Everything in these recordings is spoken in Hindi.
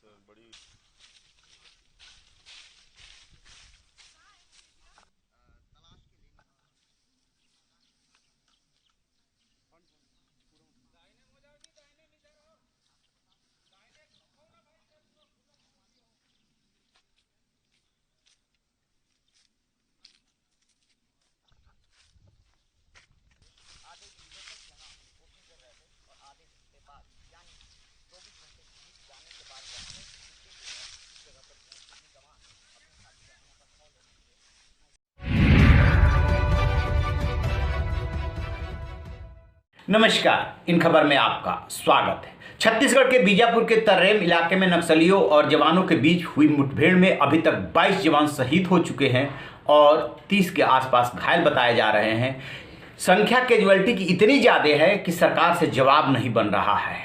बड़ी आधे घंटे तक यहाँ कोशिश कर रहे थे और आधे घंटे बाद यानी 24 घंटे बीत जाने के बाद जाकर इस जगह पर पहुंचे जवान अपने साथी जवानों का शव लेने के लिए। नमस्कार, इन खबर में आपका स्वागत है। छत्तीसगढ़ के बीजापुर के तर्रेम इलाके में नक्सलियों और जवानों के बीच हुई मुठभेड़ में अभी तक 22 जवान शहीद हो चुके हैं और 30 के आसपास घायल बताए जा रहे हैं। संख्या कैजुअल्टी की इतनी ज़्यादा है कि सरकार से जवाब नहीं बन रहा है।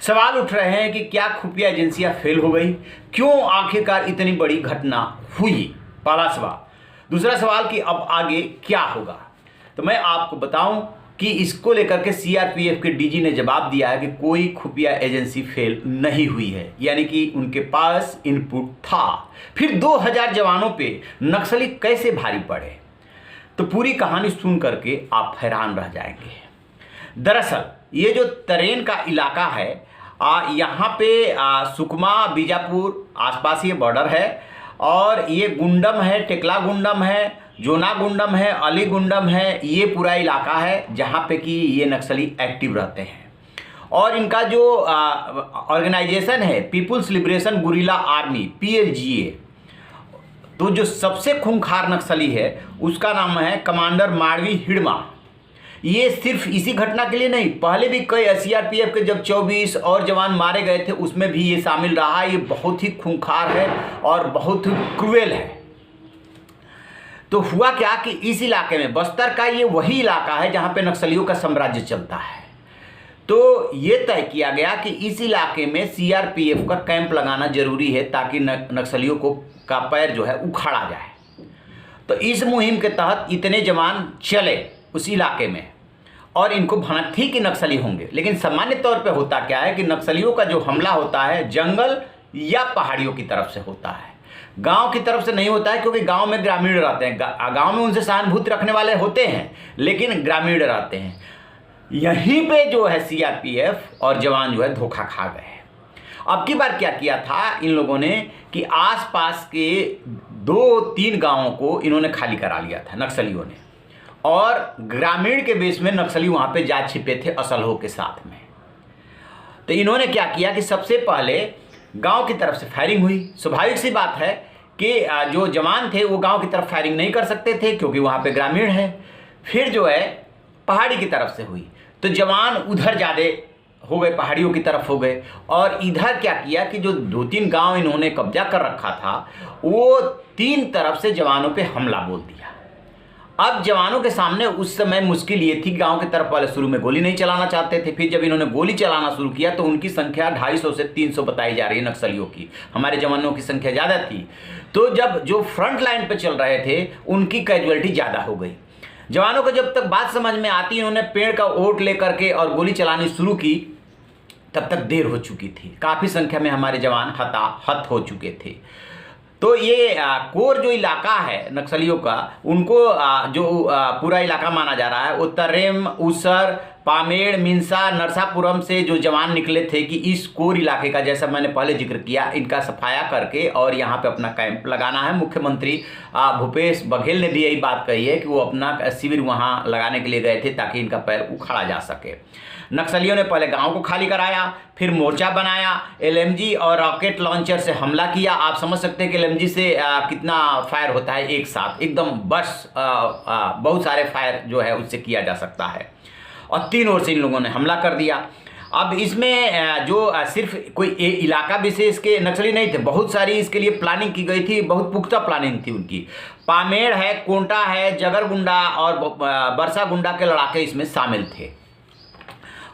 सवाल उठ रहे हैं कि क्या खुफिया एजेंसियां फेल हो गई, क्यों आखिरकार इतनी बड़ी घटना हुई, पहला सवाल। दूसरा सवाल कि अब आगे क्या होगा। तो मैं आपको बताऊं कि इसको लेकर के सीआरपीएफ के डीजी ने जवाब दिया है कि कोई खुफिया एजेंसी फेल नहीं हुई है, यानी कि उनके पास इनपुट था। फिर 2000 जवानों पे नक्सली कैसे भारी पड़े, तो पूरी कहानी सुन करके आप हैरान रह जाएंगे। दरअसल ये जो तरेन का इलाका है, यहाँ पे सुकमा बीजापुर आसपास ये बॉर्डर है और ये गुंडम है, टेकला गुंडम है, जोना गुंडम है, अली गुंडम है। ये पूरा इलाका है जहाँ पे कि ये नक्सली एक्टिव रहते हैं। और इनका जो ऑर्गेनाइजेशन है People's Liberation Guerrilla Army PLGA, तो जो सबसे खूंखार नक्सली है उसका नाम है कमांडर माड़वी हिड़मा। ये सिर्फ इसी घटना के लिए नहीं, पहले भी कई CRPF के जब 24 और जवान मारे गए थे उसमें भी ये शामिल रहा है। ये बहुत ही खूंखार है और बहुत ही क्रूएल है। तो हुआ क्या कि इस इलाके में बस्तर का ये वही इलाका है जहाँ पे नक्सलियों का साम्राज्य चलता है। तो ये तय किया गया कि इस इलाके में CRPF का कैंप लगाना जरूरी है ताकि नक्सलियों का पैर जो है उखाड़ा जाए। तो इस मुहिम के तहत इतने जवान चले उस इलाके में और इनको भनक थी कि नक्सली होंगे। लेकिन सामान्य तौर पे होता क्या है कि नक्सलियों का जो हमला होता है जंगल या पहाड़ियों की तरफ से होता है, गांव की तरफ से नहीं होता है, क्योंकि गांव में ग्रामीण रहते हैं। गांव में उनसे सहानुभूति रखने वाले होते हैं लेकिन ग्रामीण रहते हैं। यहीं पे जो है CRPF और जवान जो है धोखा खा गए। अब की बार क्या किया था इन लोगों ने कि आसपास के 2-3 गांवों को इन्होंने खाली करा लिया था नक्सलियों ने, और ग्रामीण के बेस में नक्सली वहां पे जा छिपे थे असलहों के साथ में। तो इन्होंने क्या किया कि सबसे पहले गांव की तरफ से फायरिंग हुई। स्वाभाविक सी बात है कि जो जवान थे वो गांव की तरफ फायरिंग नहीं कर सकते थे क्योंकि वहां पे ग्रामीण है। फिर जो है पहाड़ी की तरफ से हुई, तो जवान उधर ज़्यादा हो गए, पहाड़ियों की तरफ हो गए। और इधर क्या किया कि जो 2-3 गांव इन्होंने कब्जा कर रखा था वो 3 तरफ से जवानों पे हमला बोल दिया। अब जवानों के सामने उस समय मुश्किल ये थी, गांव की तरफ वाले शुरू में गोली नहीं चलाना चाहते थे। फिर जब इन्होंने गोली चलाना शुरू किया तो उनकी संख्या 250 से 300 बताई जा रही है नक्सलियों की। हमारे जवानों की संख्या ज़्यादा थी। तो जब जो फ्रंट लाइन पे चल रहे थे उनकी कैजुअल्टी ज़्यादा हो गई। जवानों को जब तक बात समझ में आती, इन्होंने पेड़ का ओट लेकर के और गोली चलानी शुरू की, तब तक देर हो चुकी थी। काफ़ी संख्या में हमारे जवान हताहत हो चुके थे। तो ये कोर जो इलाका है नक्सलियों का, उनको जो पूरा इलाका माना जा रहा है, वो तर्रेम, उसर, पामेड़, मिंसा, नरसापुरम से जो जवान निकले थे कि इस कोर इलाके का, जैसा मैंने पहले जिक्र किया, इनका सफाया करके और यहाँ पे अपना कैंप लगाना है। मुख्यमंत्री भूपेश बघेल ने भी यही बात कही है कि वो अपना शिविर वहाँ लगाने के लिए गए थे ताकि इनका पैर उखाड़ा जा सके। नक्सलियों ने पहले गांव को खाली कराया, फिर मोर्चा बनाया, LMG और रॉकेट लॉन्चर से हमला किया। आप समझ सकते हैं कि LMG से कितना फायर होता है एक साथ, एकदम बस बहुत सारे फायर जो है उससे किया जा सकता है। और 3 ओर से इन लोगों ने हमला कर दिया। अब इसमें जो सिर्फ कोई इलाका विशेष के नक्सली नहीं थे, बहुत सारी इसके लिए प्लानिंग की गई थी, बहुत पुख्ता प्लानिंग थी उनकी। पामेड़ है, कोंटा है, जगरगुंडा और बरसा गुंडा के लड़ाके इसमें शामिल थे।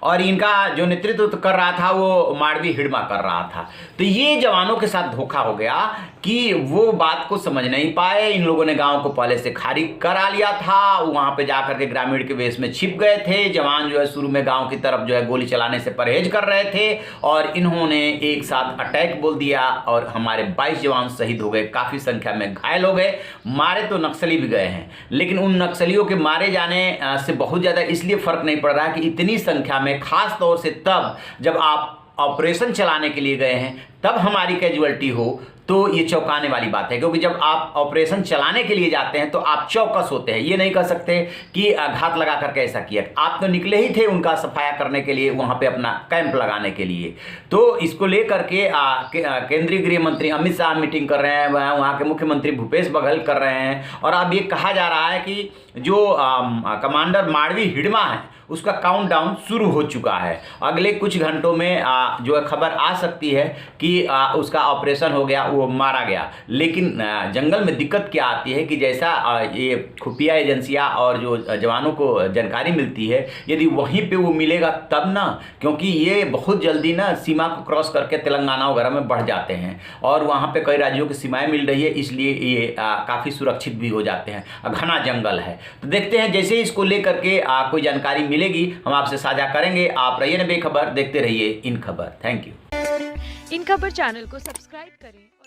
और इनका जो नेतृत्व कर रहा था वो माड़वी हिड़मा कर रहा था। तो ये जवानों के साथ धोखा हो गया कि वो बात को समझ नहीं पाए। इन लोगों ने गांव को पहले से खाली करा लिया था, वहां पे जाकर के ग्रामीण के वेश में छिप गए थे। जवान जो है शुरू में गांव की तरफ जो है गोली चलाने से परहेज कर रहे थे और इन्होंने एक साथ अटैक बोल दिया और हमारे 22 जवान शहीद हो गए, काफी संख्या में घायल हो गए। मारे तो नक्सली भी गए हैं, लेकिन उन नक्सलियों के मारे जाने से बहुत ज्यादा इसलिए फर्क नहीं पड़ रहा कि इतनी संख्या में, खास तौर से तब जब आप ऑपरेशन चलाने के लिए गए हैं तब हमारी कैजुअल्टी हो, तो ये चौंकाने वाली बात है। क्योंकि जब आप ऑपरेशन चलाने के लिए जाते हैं तो आप चौकस होते हैं, ये नहीं कह सकते कि घात लगा करके ऐसा किया। आप तो निकले ही थे उनका सफाया करने के लिए, वहाँ पे अपना कैंप लगाने के लिए। तो इसको लेकर के केंद्रीय गृह मंत्री अमित शाह मीटिंग कर रहे हैं, वहाँ के मुख्यमंत्री भूपेश बघेल कर रहे हैं। और अब ये कहा जा रहा है कि जो कमांडर माड़वी हिड़मा है उसका काउंटडाउन शुरू हो चुका है। अगले कुछ घंटों में जो है खबर आ सकती है कि उसका ऑपरेशन हो गया, वो मारा गया। लेकिन जंगल में दिक्कत क्या आती है कि जैसा ये खुफिया एजेंसियां और जो जवानों को जानकारी मिलती है, यदि वहीं पे वो मिलेगा तब ना, क्योंकि ये बहुत जल्दी ना सीमा को क्रॉस करके तेलंगाना वगैरह में बढ़ जाते हैं और वहाँ पे कई राज्यों की सीमाएँ मिल रही है, इसलिए ये काफ़ी सुरक्षित भी हो जाते हैं। घना जंगल है, तो देखते हैं जैसे इसको लेकर के कोई जानकारी मिलेगी हम आपसे साझा करेंगे। आप रहिए ना बेखबर, देखते रहिए इन खबर। Thank you. इन खबर चैनल को सब्सक्राइब करें